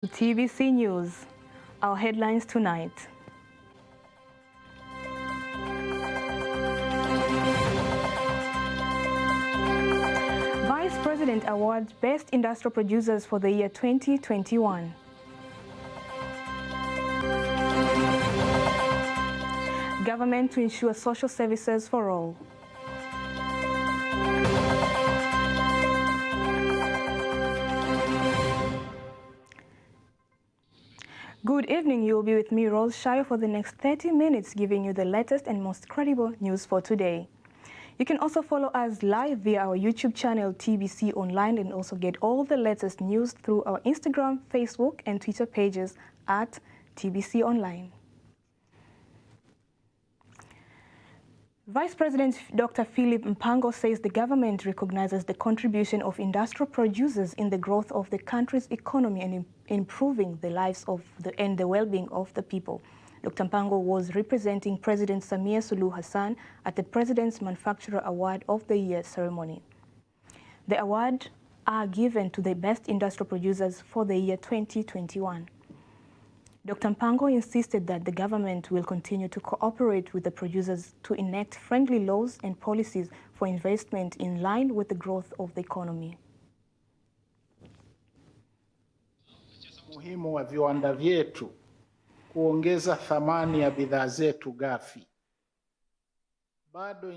TBC News, our headlines tonight. Vice President awards Best Industrial Producers for the year 2021. Government to ensure social services for all. Good evening. You will be with me, Rose Shayo, for the next 30 minutes, giving you the latest and most credible news for today. You can also follow us live via our YouTube channel, TBConline, and also get all the latest news through our Instagram, Facebook, and Twitter pages at TBConline. Vice President Dr. Philip Mpango says the government recognizes the contribution of industrial producers in the growth of the country's economy and improving the lives and the well-being of the people. Dr. Mpango was representing President Samia Suluhu Hassan at the President's Manufacturer Award of the Year ceremony. The awards are given to the best industrial producers for the year 2021. Dr. Mpango insisted that the government will continue to cooperate with the producers to enact friendly laws and policies for investment in line with the growth of the economy. Muhimu wa viwanda vyetu kuongeza thamani ya bidhaa zetu ghafi.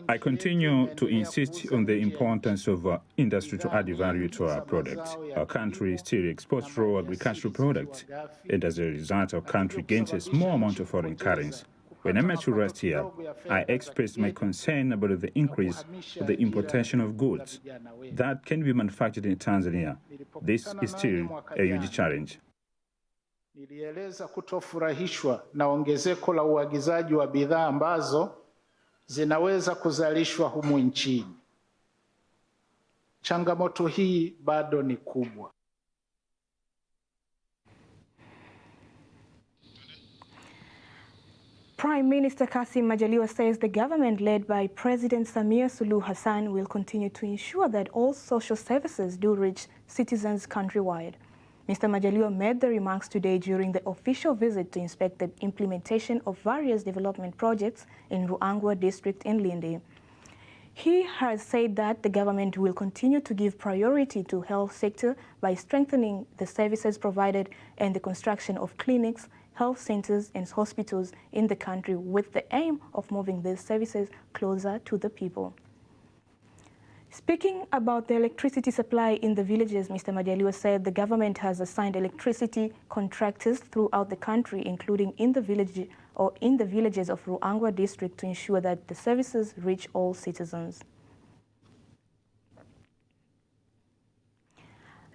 I continue to insist on the importance of industry to add value to our products. Our country still exports raw agricultural products, and as a result, our country gains a small amount of foreign currency. When I met you last year, I expressed my concern about the increase of the importation of goods that can be manufactured in Tanzania. This is still a huge challenge. Nilieleza kutofurahishwa na ongezeko la uagizaji wa bidhaa ambazo zinaweza kuzalishwa humu nchini. Changamoto hii bado ni kubwa. Prime Minister Kassim Majaliwa says the government led by President Samia Suluhu Hassan will continue to ensure that all social services do reach citizens countrywide. Mr. Majaliwa made the remarks today during the official visit to inspect the implementation of various development projects in Ruangwa district in Lindi. He has said that the government will continue to give priority to health sector by strengthening the services provided and the construction of clinics, health centers and hospitals in the country with the aim of moving these services closer to the people. Speaking about the electricity supply in the villages, Mr. Majaliwa said the government has assigned electricity contractors throughout the country, including in the villages of Ruangwa district, to ensure that the services reach all citizens.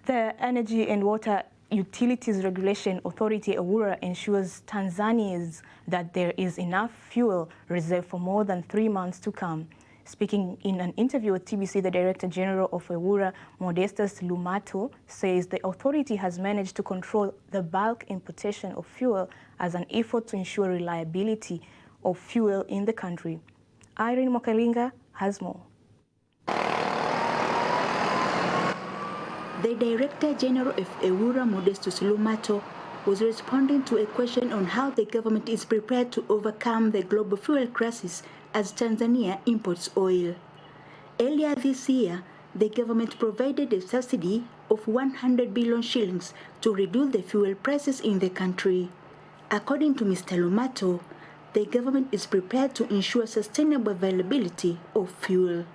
The Energy and Water Utilities Regulation Authority, EWURA, ensures Tanzanians that there is enough fuel reserved for more than 3 months to come. Speaking in an interview with TBC, the Director General of EWURA, Modestus Lumato, says the authority has managed to control the bulk importation of fuel as an effort to ensure reliability of fuel in the country. Irene Mokalinga has more. The Director General of EWURA, Modestus Lumato, was responding to a question on how the government is prepared to overcome the global fuel crisis as Tanzania imports oil. Earlier this year, the government provided a subsidy of 100 billion shillings to reduce the fuel prices in the country. According to Mr. Lumato, the government is prepared to ensure sustainable availability of fuel.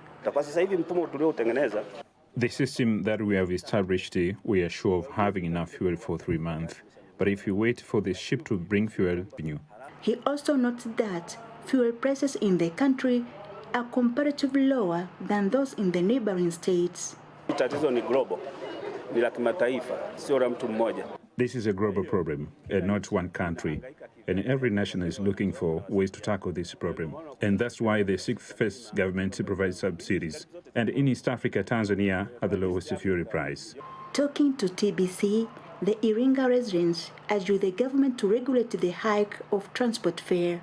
The system that we have established, we are sure of having enough fuel for 3 months. But if you wait for the ship to bring fuel, He also noted that fuel prices in the country are comparatively lower than those in the neighboring states. This is a global problem and not one country. And every nation is looking for ways to tackle this problem. And that's why the 6th phase government provides subsidies. And in East Africa, Tanzania at the lowest fuel price. Talking to TBC, the Iringa residents urged the government to regulate the hike of transport fare.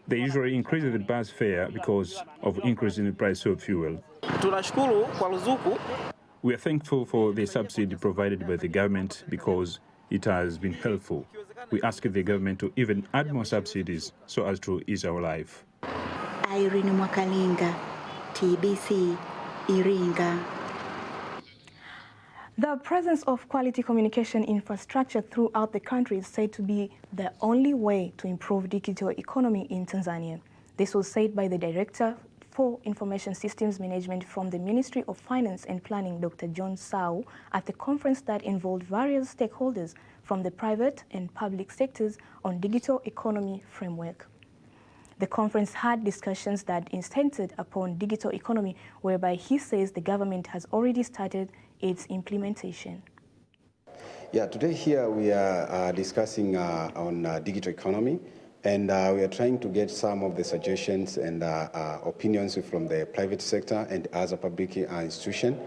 They usually increase the bus fare because of increase in the price of fuel. We are thankful for the subsidy provided by the government because it has been helpful. We ask the government to even add more subsidies so as to ease our life. Irene Mwakalinga, TBC, Iringa. The presence of quality communication infrastructure throughout the country is said to be the only way to improve digital economy in Tanzania. This was said by the Director for Information Systems Management from the Ministry of Finance and Planning, Dr. John Sau, at the conference that involved various stakeholders from the private and public sectors on digital economy framework. The conference had discussions that centered upon digital economy, whereby he says the government has already started its implementation. Yeah, today here we are discussing on digital economy, and we are trying to get some of the suggestions and opinions from the private sector and other public institutions.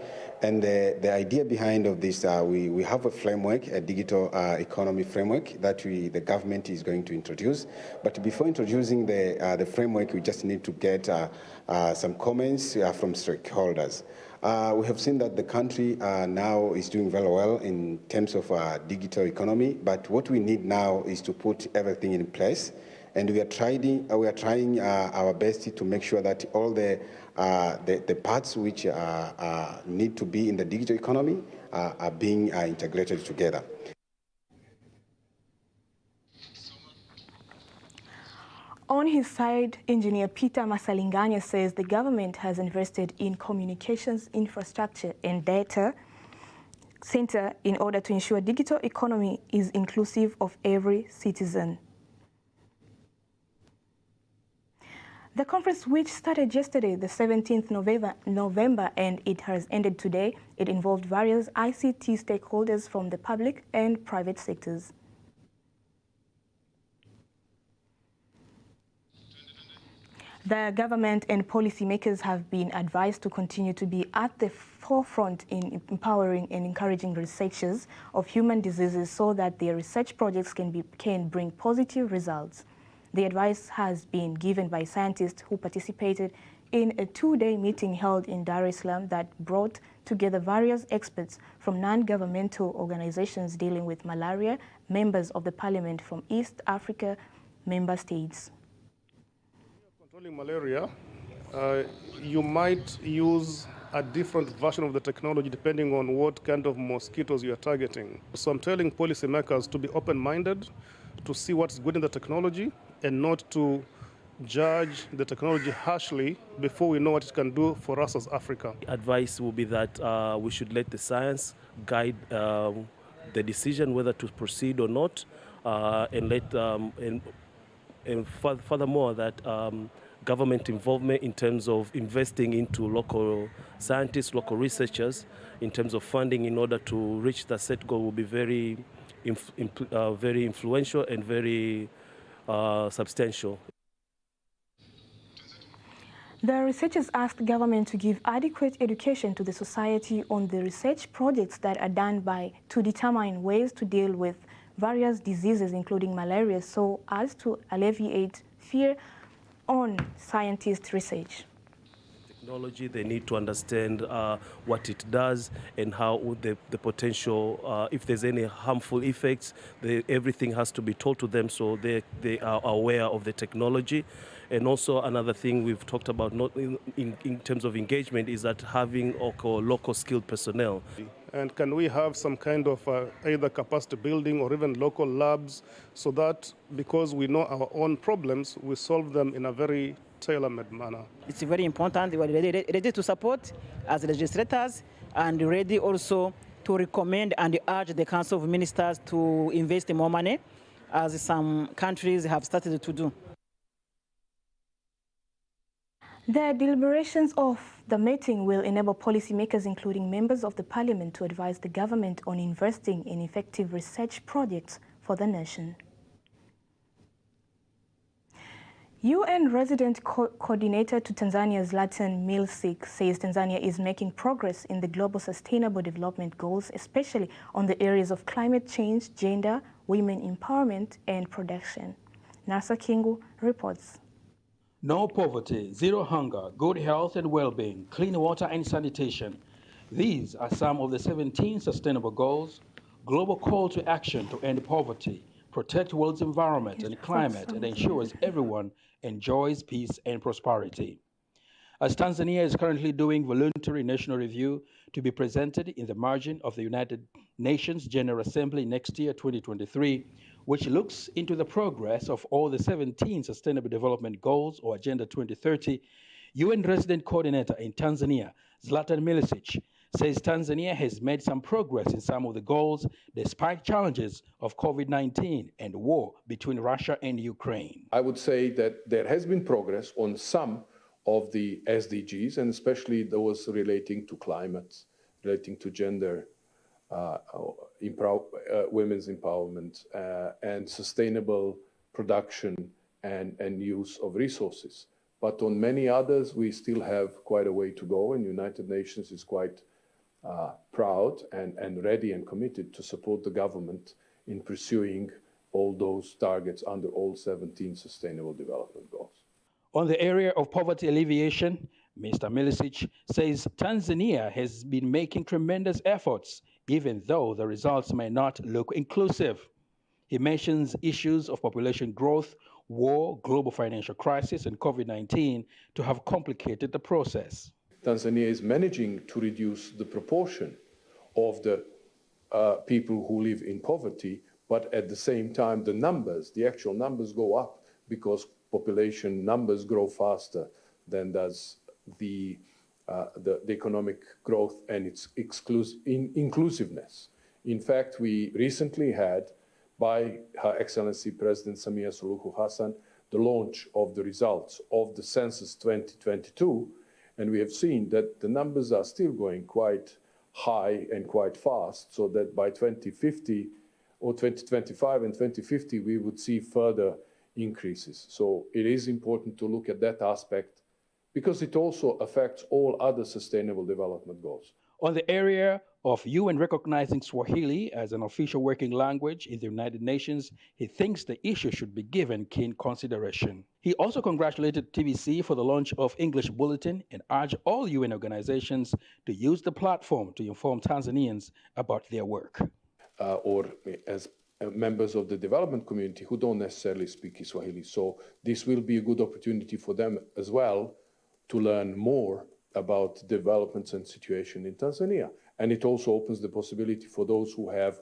And the idea behind of this, we have a framework, a digital economy framework that the government is going to introduce. But before introducing the framework, we just need to get some comments from stakeholders. We have seen that the country now is doing very well in terms of digital economy, but what we need now is to put everything in place. And we are trying our best to make sure that all the parts which need to be in the digital economy are being integrated together. On his side, Engineer Peter Masalinganya says the government has invested in communications infrastructure and data center in order to ensure digital economy is inclusive of every citizen. The conference, which started yesterday, the 17th November, and it has ended today, it involved various ICT stakeholders from the public and private sectors. The government and policymakers have been advised to continue to be at the forefront in empowering and encouraging researchers of human diseases so that their research projects can bring positive results. The advice has been given by scientists who participated in a two-day meeting held in Dar es Salaam that brought together various experts from non-governmental organizations dealing with malaria, members of the parliament from East Africa member states. Controlling malaria, you might use a different version of the technology depending on what kind of mosquitoes you are targeting. So I'm telling policymakers to be open-minded, to see what's good in the technology and not to judge the technology harshly before we know what it can do for us as Africa. Advice will be that we should let the science guide the decision whether to proceed or not, and furthermore that government involvement in terms of investing into local scientists, local researchers, in terms of funding in order to reach the set goal will be very influential and very substantial. The researchers asked government to give adequate education to the society on the research projects that are done to determine ways to deal with various diseases, including malaria, so as to alleviate fear on scientist research. Technology, they need to understand what it does and how the potential, if there's any harmful effects, everything has to be told to them so they are aware of the technology. And also another thing we've talked about not in terms of engagement is that having local skilled personnel. And can we have some kind of either capacity building or even local labs so that because we know our own problems, we solve them in a very tailor-made manner. It's very important. We are ready to support as legislators and ready also to recommend and urge the Council of Ministers to invest more money as some countries have started to do. The deliberations of the meeting will enable policymakers, including members of the parliament, to advise the government on investing in effective research projects for the nation. UN Resident Coordinator to Tanzania, Zlatan Milsik, says Tanzania is making progress in the global sustainable development goals, especially on the areas of climate change, gender, women empowerment, and production. Nasa Kingu reports. No poverty, zero hunger, good health and well-being, clean water and sanitation. These are some of the 17 sustainable goals, global call to action to end poverty, protect world's environment and climate, and ensures everyone enjoys peace and prosperity. As Tanzania is currently doing voluntary national review to be presented in the margin of the United Nations General Assembly next year, 2023, which looks into the progress of all the 17 Sustainable Development Goals or Agenda 2030, UN Resident Coordinator in Tanzania, Zlatan Milicic, says Tanzania has made some progress in some of the goals despite challenges of COVID-19 and war between Russia and Ukraine. I would say that there has been progress on some of the SDGs, and especially those relating to climate, relating to gender, women's empowerment, and sustainable production and use of resources. But on many others, we still have quite a way to go, and the United Nations is quite proud and ready and committed to support the government in pursuing all those targets under all 17 Sustainable Development Goals. On the area of poverty alleviation, Mr. Milicic says Tanzania has been making tremendous efforts, even though the results may not look inclusive. He mentions issues of population growth, war, global financial crisis, and COVID-19 to have complicated the process. Tanzania is managing to reduce the proportion of the people who live in poverty, but at the same time, the actual numbers go up because population numbers grow faster than does the economic growth and its inclusiveness. In fact, we recently had, by Her Excellency President Samia Suluhu Hassan, the launch of the results of the Census 2022, and we have seen that the numbers are still going quite high and quite fast, so that by 2050 or 2025 and 2050, we would see further increases. So it is important to look at that aspect because it also affects all other sustainable development goals. On the area of UN recognizing Swahili as an official working language in the United Nations, he thinks the issue should be given keen consideration. He also congratulated TBC for the launch of English Bulletin and urged all UN organizations to use the platform to inform Tanzanians about their work. Or as members of the development community who don't necessarily speak Swahili. So this will be a good opportunity for them as well to learn more about developments and situation in Tanzania. And it also opens the possibility for those who have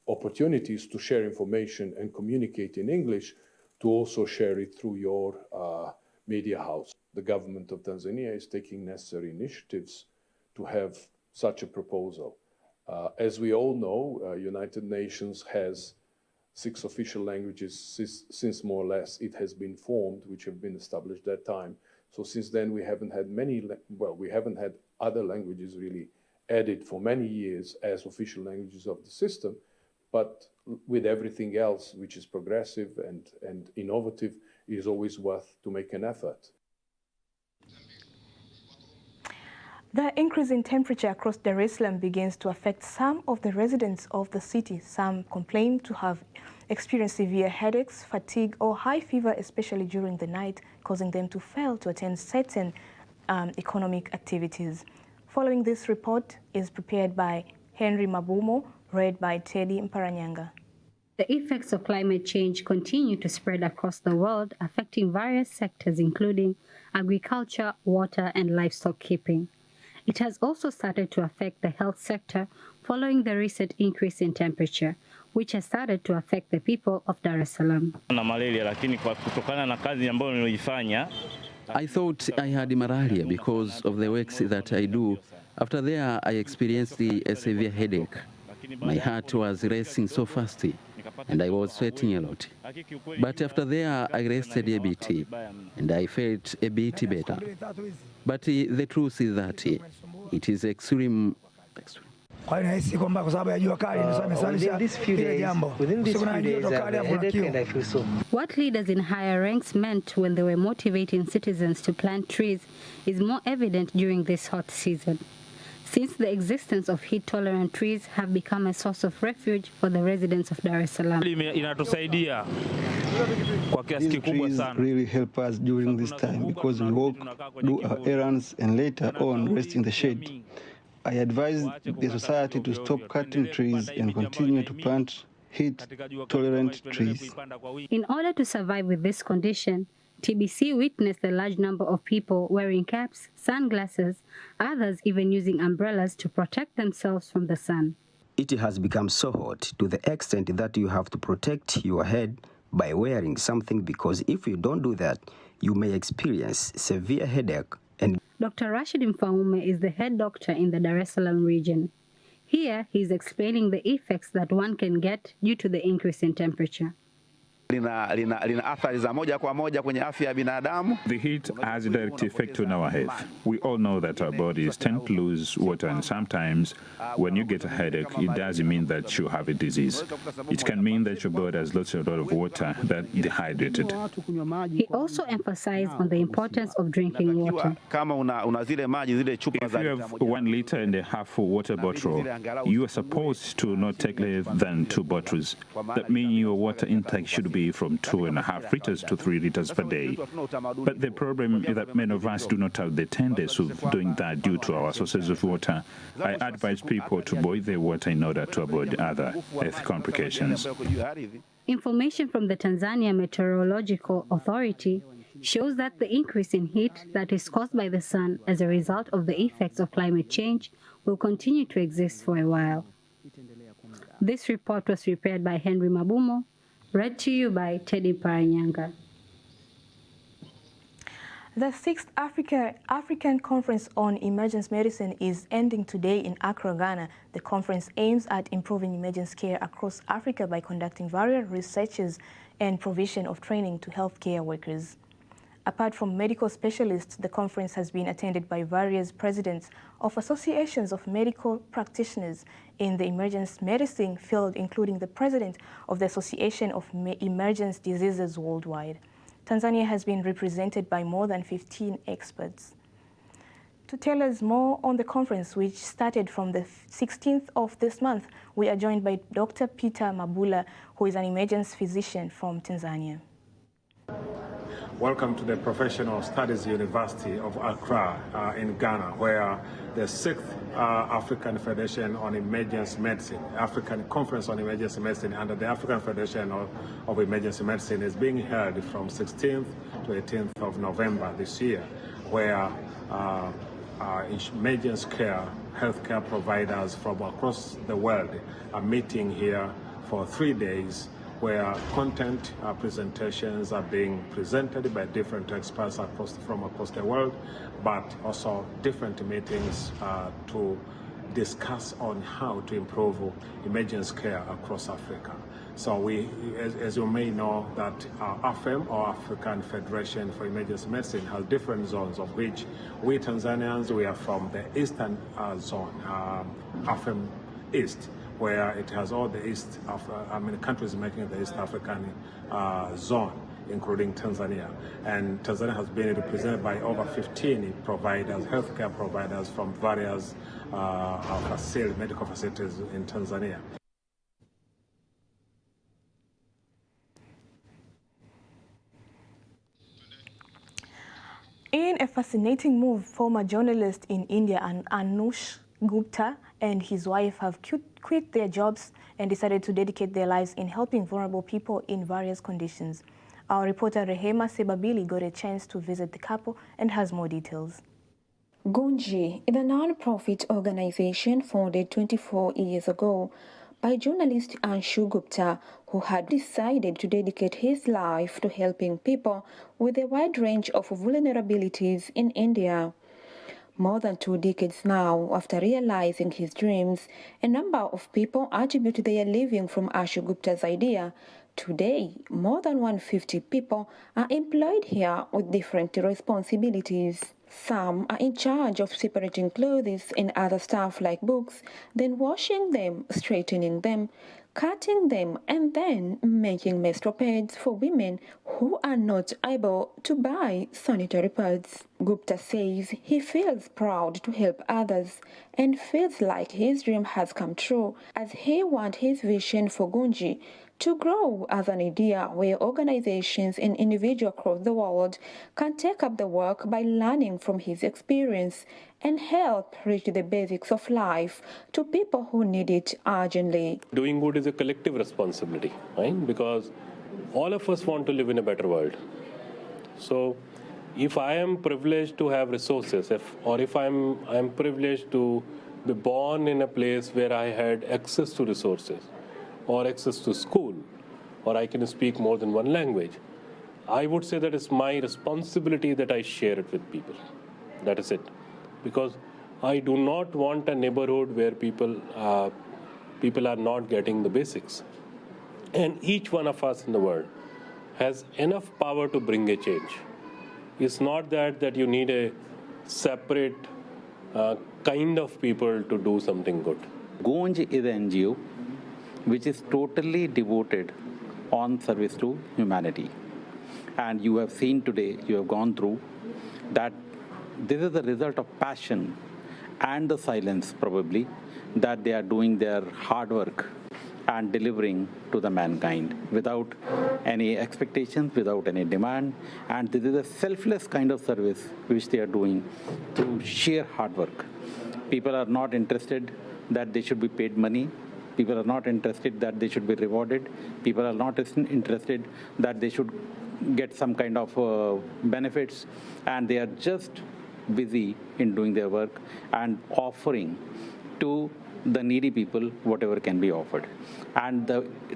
opportunities to share information and communicate in English to also share it through your media house. The government of Tanzania is taking necessary initiatives to have such a proposal. As we all know, United Nations has 6 official languages since more or less it has been formed, which have been established at that time. So since then, we haven't had we haven't had other languages really added for many years as official languages of the system. But with everything else, which is progressive and innovative, it is always worth to make an effort. The increase in temperature across Dar es Salaam begins to affect some of the residents of the city. Some complain to have experienced severe headaches, fatigue, or high fever, especially during the night, causing them to fail to attend certain economic activities. Following this report is prepared by Henry Mabumo, read by Teddy Mparanyanga. The effects of climate change continue to spread across the world, affecting various sectors, including agriculture, water, and livestock keeping. It has also started to affect the health sector following the recent increase in temperature, which has started to affect the people of Dar es Salaam. I thought I had malaria because of the works that I do. After there, I experienced a severe headache. My heart was racing so fast, and I was sweating a lot. But after there, I rested a bit, and I felt a bit better. But the truth is that it is extreme. Within these few days, I have a headache and I feel so. What leaders in higher ranks meant when they were motivating citizens to plant trees is more evident during this hot season, since the existence of heat-tolerant trees have become a source of refuge for the residents of Dar es Salaam. These trees really help us during this time because we walk, do our errands, and later on rest in the shade. I advise the society to stop cutting trees and continue to plant heat-tolerant trees. In order to survive with this condition, TBC witnessed a large number of people wearing caps, sunglasses, others even using umbrellas to protect themselves from the sun. It has become so hot to the extent that you have to protect your head by wearing something, because if you don't do that, you may experience severe headache. And Dr. Rashid Mfaume is the head doctor in the Dar es Salaam region. Here, he's explaining the effects that one can get due to the increase in temperature. Lina athari za moja kwa moja kwenye afya ya binadamu. The heat has a direct effect on our health. We all know that our bodies tend to lose water, and sometimes when you get a headache, it doesn't mean that you have a disease. It can mean that your body has lost a lot of water, that dehydrated. He also emphasized on the importance of drinking water. If you have 1.5 liters water bottle, you are supposed to not take less than 2 bottles. That means your water intake should be from 2.5 liters to 3 liters per day. But the problem is that many of us do not have the tendency of doing that due to our sources of water. I advise people to boil their water in order to avoid other health complications. Information from the Tanzania Meteorological Authority shows that the increase in heat that is caused by the sun as a result of the effects of climate change will continue to exist for a while. This report was prepared by Henry Mabumo, read to you by Teddy Paranyanga. The 6th African Conference on Emergency Medicine is ending today in Accra, Ghana. The conference aims at improving emergency care across Africa by conducting various researches and provision of training to healthcare workers. Apart from medical specialists, the conference has been attended by various presidents of associations of medical practitioners in the emergency medicine field, including the president of the Association of Emergency Diseases Worldwide. Tanzania has been represented by more than 15 experts. To tell us more on the conference, which started from the 16th of this month, we are joined by Dr. Peter Mabula, who is an emergency physician from Tanzania. Welcome to the Professional Studies University of Accra in Ghana, where the 6th African Federation on Emergency Medicine, African Conference on Emergency Medicine under the African Federation of Emergency Medicine is being held from 16th to 18th of November this year, where emergency care, healthcare providers from across the world are meeting here for 3 days, where content presentations are being presented by different experts from across the world, but also different meetings to discuss on how to improve emergency care across Africa. So we, as you may know, that AFEM, or African Federation for Emergency Medicine, has different zones, of which we Tanzanians, we are from the eastern zone, AFEM East, where it has all the countries making the East African zone, including Tanzania. And Tanzania has been represented by over 15 providers, healthcare providers from various medical facilities in Tanzania. In a fascinating move, former journalist in India, Anush Gupta, and his wife have quit their jobs and decided to dedicate their lives in helping vulnerable people in various conditions. Our reporter Rehema Sebabili got a chance to visit the couple and has more details. Gunji is a non-profit organization founded 24 years ago by journalist Anshu Gupta, who had decided to dedicate his life to helping people with a wide range of vulnerabilities in India. More than 2 decades now, after realizing his dreams, a number of people attribute their living from Anshu Gupta's idea. Today, more than 150 people are employed here with different responsibilities. Some are in charge of separating clothes and other stuff like books, then washing them, straightening them, cutting them, and then making menstrual pads for women who are not able to buy sanitary pads. Gupta says he feels proud to help others and feels like his dream has come true, as he wants his vision for Gunji to grow as an idea where organizations and individuals across the world can take up the work by learning from his experience and help reach the basics of life to people who need it urgently. Doing good is a collective responsibility, right? Because all of us want to live in a better world. So if I am privileged to have resources, if I'm privileged to be born in a place where I had access to resources or access to school, or I can speak more than one language, I would say that it's my responsibility that I share it with people. That is it. Because I do not want a neighborhood where people are not getting the basics. And each one of us in the world has enough power to bring a change. It's not that you need a separate kind of people to do something good. Gunj is an NGO which is totally devoted on service to humanity. And you have seen today, you have gone through, that this is the result of passion and the silence probably, that they are doing their hard work and delivering to the mankind without any expectations, without any demand. And this is a selfless kind of service which they are doing through sheer hard work. People are not interested that they should be paid money. People are not interested that they should be rewarded. People are not interested that they should get some kind of benefits. And they are just busy in doing their work and offering to the needy people whatever can be offered. And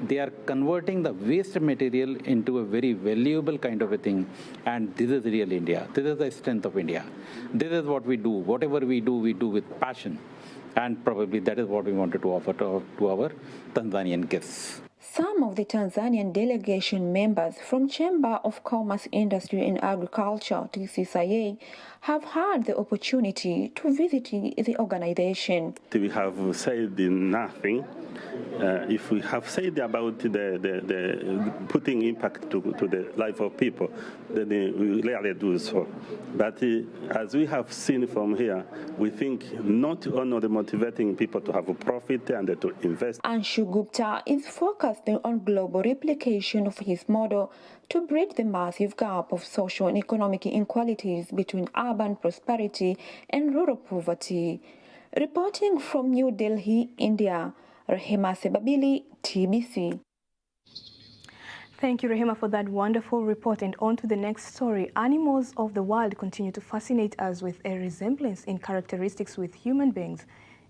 they are converting the waste material into a very valuable kind of a thing. And this is real India. This is the strength of India. This is what we do. Whatever we do with passion. And probably that is what we wanted to offer to our Tanzanian guests. Some of the Tanzanian delegation members from Chamber of Commerce, Industry and Agriculture, TBConline, have had the opportunity to visit the organization. We have said nothing. If we have said about the putting impact to the life of people, then we rarely do so. But as we have seen from here, we think not only motivating people to have a profit and to invest. Anshu Gupta is focusing on global replication of his model to bridge the massive gap of social and economic inequalities between urban prosperity and rural poverty. Reporting from New Delhi, India, Rehema Sebabili, TBC. Thank you, Rehema, for that wonderful report. And on to the next story. Animals of the wild continue to fascinate us with a resemblance in characteristics with human beings.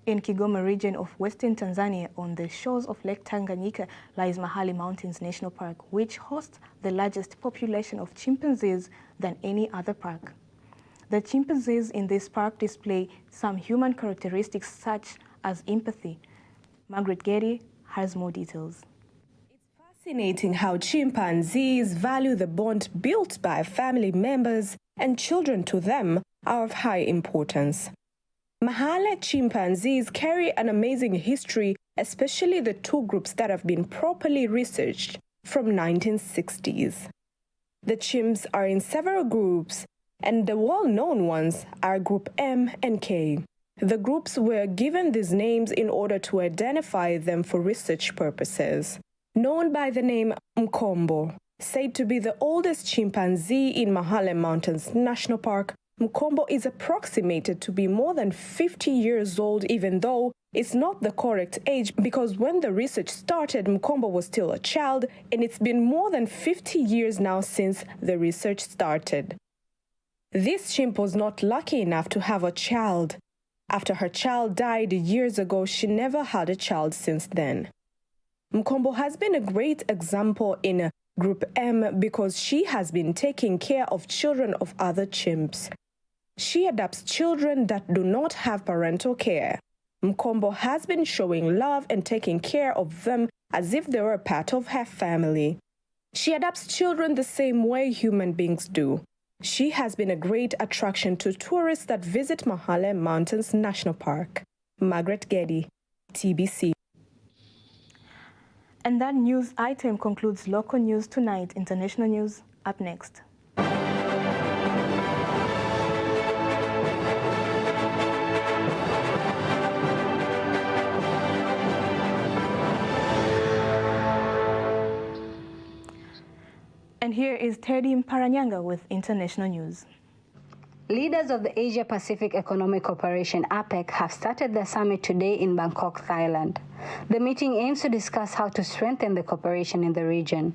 In Kigoma region of western Tanzania, on the shores of Lake Tanganyika, lies Mahale Mountains National Park, which hosts the largest population of chimpanzees than any other park. The chimpanzees in this park display some human characteristics such as empathy. Margaret Getty has more details. Fascinating how chimpanzees value the bond built by family members, and children to them are of high importance. Mahale chimpanzees carry an amazing history, especially the two groups that have been properly researched from 1960s. The chimps are in several groups, and the well-known ones are Group M and K. The groups were given these names in order to identify them for research purposes. Known by the name Mkombo, said to be the oldest chimpanzee in Mahale Mountains National Park, Mkombo is approximated to be more than 50 years old, even though it's not the correct age, because when the research started, Mkombo was still a child, and it's been more than 50 years now since the research started. This chimp was not lucky enough to have a child. After her child died years ago, she never had a child since then. Mkombo has been a great example in Group M because she has been taking care of children of other chimps. She adopts children that do not have parental care. Mkombo has been showing love and taking care of them as if they were part of her family. She adopts children the same way human beings do. She has been a great attraction to tourists that visit Mahale Mountains National Park. Margaret Getty, TBC. And that news item concludes local news tonight. International news up next. And here is Teddy Mparanyanga with international news. Leaders of the Asia-Pacific Economic Cooperation (APEC) have started their summit today in Bangkok, Thailand. The meeting aims to discuss how to strengthen the cooperation in the region.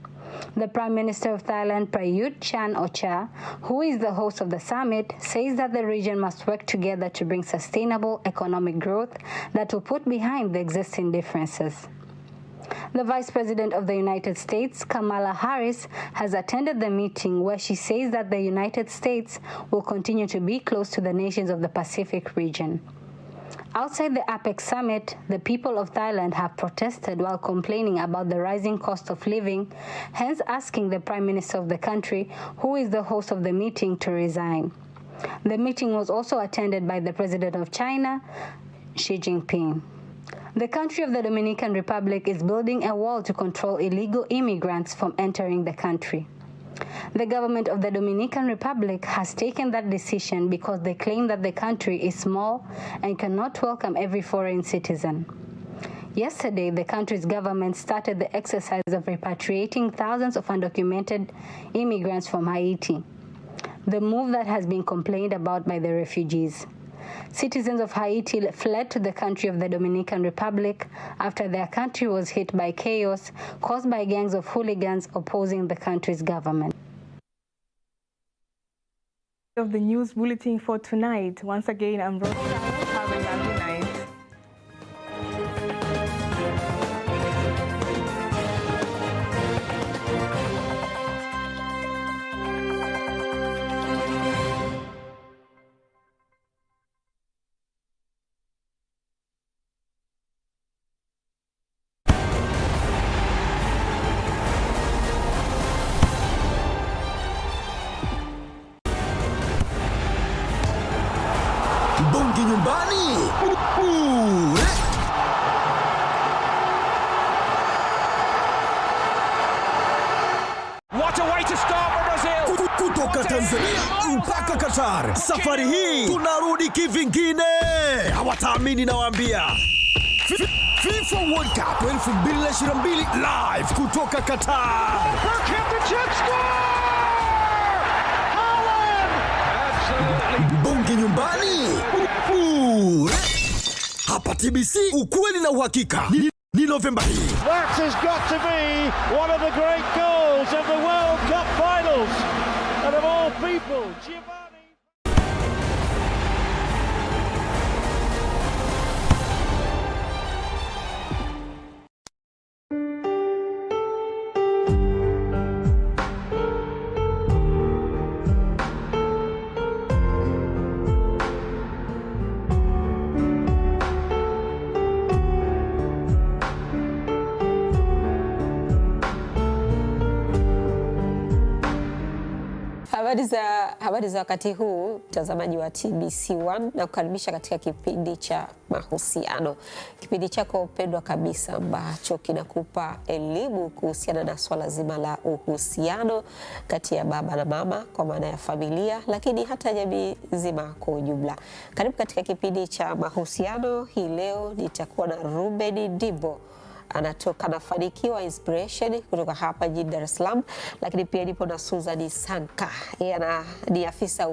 The Prime Minister of Thailand, Prayut Chan-o-cha, who is the host of the summit, says that the region must work together to bring sustainable economic growth that will put behind the existing differences. The Vice President of the United States, Kamala Harris, has attended the meeting where she says that the United States will continue to be close to the nations of the Pacific region. Outside the APEC summit, the people of Thailand have protested while complaining about the rising cost of living, hence asking the Prime Minister of the country, who is the host of the meeting, to resign. The meeting was also attended by the President of China, Xi Jinping. The country of the Dominican Republic is building a wall to control illegal immigrants from entering the country. The government of the Dominican Republic has taken that decision because they claim that the country is small and cannot welcome every foreign citizen. Yesterday, the country's government started the exercise of repatriating thousands of undocumented immigrants from Haiti, the move that has been complained about by the refugees. Citizens of Haiti fled to the country of the Dominican Republic after their country was hit by chaos caused by gangs of hooligans opposing the country's government. Of the news bulletin for tonight. Once again, I'm Rosa. Have a lovely night. Bonge nyumbani. What a way to start for Brazil. Kutoka Tanzania mpaka Qatar. Safari hii tunarudi kivingine. Hawataamini nawaambia. FIFA World Cup 2022 live kutoka Qatar. Bonge nyumbani. Hapa TBC, ukweli na uhakika. Ni Novemba hii. That has got to be one of the great goals of the World Cup finals. And of all people, Habari za wakati huu, mtazamaji wa TBC1, na kukaribisha katika kipindi cha mahusiano. Kipindi chako pendwa kabisa ambacho kinakupa elimu kuhusiana na swala zima la uhusiano kati ya baba na mama, kwa maana ya familia, lakini hata jamii nzima kwa ujumla. Karibu katika kipindi cha mahusiano. Hii leo nitakuwa na Ruben Dibo. Anafanikiwa Inspiration kutoka hapa jijini Dar es Salaam, lakini pia nipo na Susan Sanka. Yeye ni afisa